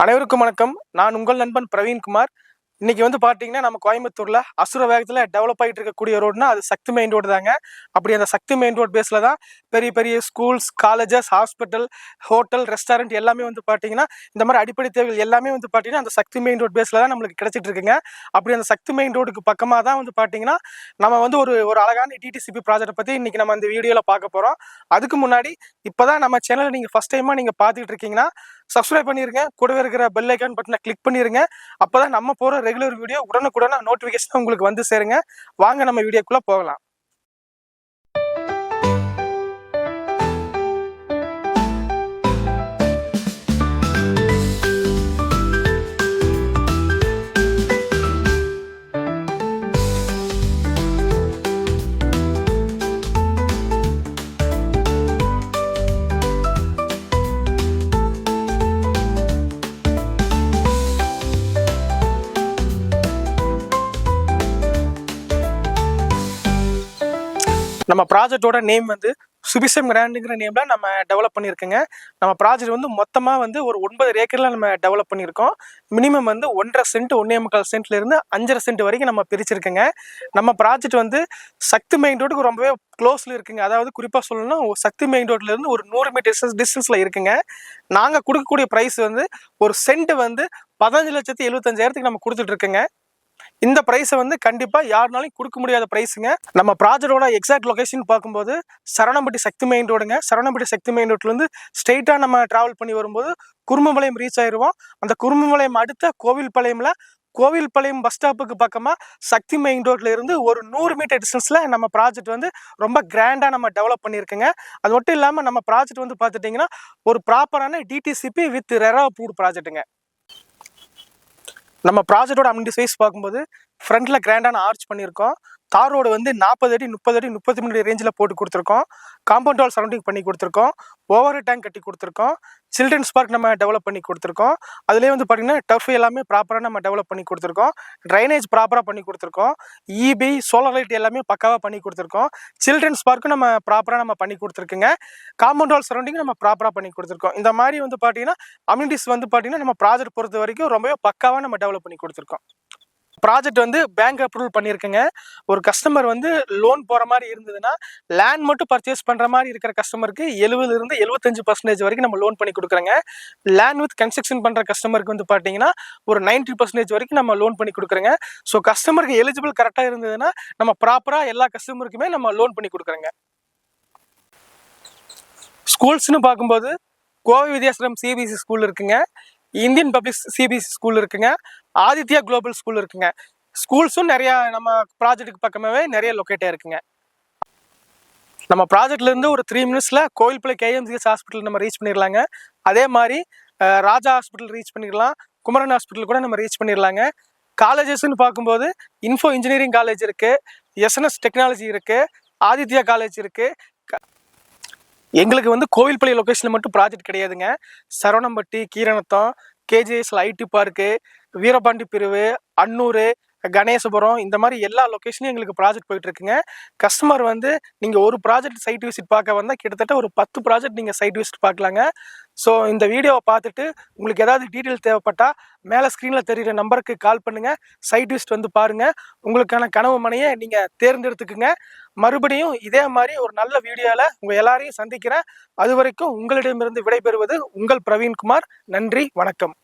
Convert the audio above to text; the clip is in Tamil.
அனைவருக்கும் வணக்கம். நான் உங்கள் நண்பன் பிரவீன்குமார். இன்னைக்கு பார்த்தீங்கன்னா, நம்ம கோயம்புத்தூர்ல அசுர வேகத்துல டெவலப் ஆயிட்டு இருக்கக்கூடிய ரோடுனா அது சக்தி மெயின் ரோடு தாங்க. அப்படி அந்த சக்தி மெயின் ரோடு பேஸ்ல தான் பெரிய பெரிய schools, colleges, hospital, hotel, restaurant எல்லாமே பார்த்தீங்கன்னா, இந்த மாதிரி அடிப்படை தேவைகள் எல்லாமே பார்த்தீங்கன்னா, அந்த சக்தி மெயின் ரோடு பேஸ்ல தான் நம்மளுக்கு கிடைச்சிட்டு இருக்குங்க. அப்படி அந்த சக்தி மெயின் ரோடுக்கு பக்கமாக தான் பார்த்தீங்கன்னா, நம்ம ஒரு ஒரு அழகான டிடிசிபி ப்ராஜெக்ட் பத்தி இன்னைக்கு நம்ம இந்த வீடியோல பார்க்க போறோம். அதுக்கு முன்னாடி இப்பதான் நம்ம சேனலை நீங்க ஃபர்ஸ்ட் டைமா நீங்க பார்த்துட்டு இருக்கீங்கன்னா சப்ஸ்கிரைப் பண்ணிருங்க. கூடவே இருக்கிற பெல் ஐக்கான் பட்டனை கிளிக் பண்ணிருங்க. அப்பதான் நம்ம போற ரெகுலர் வீடியோ உடனுக்குடனே நோட்டிபிகேஷன் உங்களுக்கு வந்து சேருங்க. வாங்க நம்ம வீடியோக்குள்ள போகலாம். நம்ம ப்ராஜெக்டோட நேம் சுபிசம் கிராண்டுங்கிற நேம்ல நம்ம டெவலப் பண்ணியிருக்கோங்க. நம்ம ப்ராஜெக்ட் மொத்தமா ஒரு 9 ஏக்கர்ல நம்ம டெவலப் பண்ணியிருக்கோம். மினிமம் 1.5 சென்ட் 1.25 சென்ட்ல இருந்து 5.5 சென்ட் வரைக்கும் நம்ம பிரிச்சிருக்கோங்க. நம்ம ப்ராஜெக்ட் சக்தி மெயின் ரோடுக்கு ரொம்பவே க்ளோஸ்ல இருக்குங்க. அதாவது குறிப்பா சொல்லணும்னா சக்தி மெயின் ரோட்ல இருந்து ஒரு 100 மீட்டர் டிஸ்டன்ஸ்ல இருக்குங்க. நாங்க கொடுக்கக்கூடிய பிரைஸ் ஒரு சென்ட் 15,75,000 நம்ம கொடுத்துட்டு இருக்கோங்க. இந்த பிரைஸ் கண்டிப்பா யாருனாலும் கொடுக்க முடியாத பிரைஸுங்க. நம்ம ப்ராஜெக்டோட எக்ஸாக்ட் லொகேஷன் பார்க்கும்போது சரவணம்பட்டி சக்தி மெயின் ரோடுங்க. சரவணம்பட்டி சக்தி மெயின் ரோட்ல இருந்து ஸ்ட்ரெயிட்டா நம்ம டிராவல் பண்ணி வரும்போது குருமம்பாளையம் ரீச் ஆயிருவோம். அந்த குருமம்பாளையம் அடுத்த கோவில்பாளையம் பஸ் ஸ்டாப்புக்கு பக்கமா சக்தி மெயின் ரோட்ல இருந்து ஒரு 100 மீட்டர் டிஸ்டன்ஸ்ல நம்ம ப்ராஜெக்ட் ரொம்ப கிராண்டா நம்ம டெவலப் பண்ணியிருக்கோங்க. அது மட்டும் இல்லாம நம்ம ப்ராஜெக்ட் பார்த்துட்டீங்கன்னா ஒரு ப்ராப்பரான டிடிசிபி வித் ரெரா அப்ரூவ்ட் ப்ராஜெக்ட்டுங்க. நம்ம ப்ராஜெக்டோட அம்யூனிட்டி சைஸ் பார்க்கும்போது ஃப்ரண்ட்ல கிராண்டான ஆர்ச் பண்ணியிருக்கோம். தார் ரோடு 40 அடி 30 அடி 33 அடி ரேஞ்சில் போட்டு கொடுத்துருக்கோம். காம்பவுண்ட் வால் சரௌண்டிங் பண்ணி கொடுத்துருக்கோம். ஓவர் டேங்க் கட்டி கொடுத்துருக்கோம். சில்ட்ரன்ஸ் பார்க் நம்ம டெவலப் பண்ணி கொடுத்துருக்கோம். அதுலேயே பார்த்தீங்கன்னா டஃப் எல்லாமே ப்ராப்பராக நம்ம டெவலப் பண்ணி கொடுத்துருக்கோம். ட்ரைனேஜ் ப்ராப்பராக பண்ணி கொடுத்துருக்கோம். இபி சோலார் லைட் எல்லாமே பக்காவாக பண்ணி கொடுத்துருக்கோம். சில்ட்ரன்ஸ் பார்க்கும் நம்ம ப்ராப்பராக நம்ம பண்ணி கொடுத்துருக்குங்க. காம்பவுண்ட் வால் சரௌண்டிங் நம்ம ப்ராப்பராக பண்ணி கொடுத்துருக்கோம். இந்த மாதிரி பார்த்தீங்கன்னா அம்யூனிட்டிஸ் பார்த்தீங்கன்னா நம்ம ப்ராஜெக்ட் பொறுத்த வரைக்கும் ரொம்பவே பக்காவாக நம்ம டெவலப் பண்ணி கொடுத்துருக்கோம். ப்ராஜெக்ட் பேங்க் அப்ரூவல் பண்ணியிருக்குங்க. ஒரு கஸ்டமர் லோன் போற மாதிரி இருந்ததுன்னா லேண்ட் மட்டும் பர்ச்சேஸ் பண்ற மாதிரி இருக்கிற கஸ்டமருக்கு 70 இருந்து 75% வரைக்கும் நம்ம லோன் பண்ணி கொடுக்குறோங்க. லேண்ட் வித் கன்ஸ்ட்ரக்ஷன் பண்ற கஸ்டமருக்கு பார்த்தீங்கன்னா ஒரு 90% வரைக்கும் நம்ம லோன் பண்ணி கொடுக்குறோங்க. ஸோ கஸ்டமருக்கு எலிஜிபிள் கரெக்டாக இருந்ததுன்னா நம்ம ப்ராப்பரா எல்லா கஸ்டமருக்குமே நம்ம லோன் பண்ணி கொடுக்குறோங்க. ஸ்கூல்ஸ்னு பார்க்கும்போது கோவை வித்யாசரம் சிபிஎஸ்சி ஸ்கூல் இருக்குங்க. இந்தியன் பப்ளிக் சிபிஎஸ்சி ஸ்கூல் இருக்குங்க. ஆதித்யா குளோபல் ஸ்கூல் இருக்குங்க. ஸ்கூல்ஸும் நிறைய நம்ம ப்ராஜெக்ட்டுக்கு பக்கமாவே நிறைய லொக்கேட்டா இருக்குங்க. நம்ம ப்ராஜெக்ட்ல இருந்து ஒரு 3 மினிட்ஸ்ல கோவில்பாளையம் கேஎம்சிஎஸ் ஹாஸ்பிட்டல் நம்ம ரீச் பண்ணிடலாங்க. அதே மாதிரி ராஜா ஹாஸ்பிட்டல் ரீச் பண்ணிடலாம். குமரன் ஹாஸ்பிட்டல் கூட நம்ம ரீச் பண்ணிடலாங்க. காலேஜஸ்ன்னு பார்க்கும்போது இன்ஃபோ இன்ஜினியரிங் காலேஜ் இருக்கு, எஸ்என்எஸ் டெக்னாலஜி இருக்கு, ஆதித்யா காலேஜ் இருக்கு. எங்களுக்கு கோவில்பாளையம் லொகேஷன்ல மட்டும் ப்ராஜெக்ட் கிடையாதுங்க. சரவணம்பட்டி, கீரனத்தம், கேஜிஎஸ்ல ஐடி பார்க்கு, வீரபாண்டி பிரிவு, அன்னூர், கணேசபுரம் இந்த மாதிரி எல்லா லொகேஷன்லையும் எங்களுக்கு ப்ராஜெக்ட் போயிட்டு இருக்குங்க. கஸ்டமர் நீங்க ஒரு ப்ராஜெக்ட் சைட் விசிட் பார்க்க வந்தால் கிட்டத்தட்ட ஒரு 10 ப்ராஜெக்ட் நீங்க சைட் விசிட் பார்க்கலாங்க. ஸோ இந்த வீடியோவை பார்த்துட்டு உங்களுக்கு ஏதாவது டீட்டெயில் தேவைப்பட்டா மேலே ஸ்க்ரீனில் தெரிகிற நம்பருக்கு கால் பண்ணுங்க. சைட் விசிட் பாருங்க. உங்களுக்கான கனவு மனையை நீங்க தேர்ந்தெடுத்துக்குங்க. மறுபடியும் இதே மாதிரி ஒரு நல்ல வீடியோவில் உங்க எல்லாரையும் சந்திக்கிறேன். அது வரைக்கும் உங்களிடமிருந்து விடைபெறுவது உங்கள் பிரவீன்குமார். நன்றி, வணக்கம்.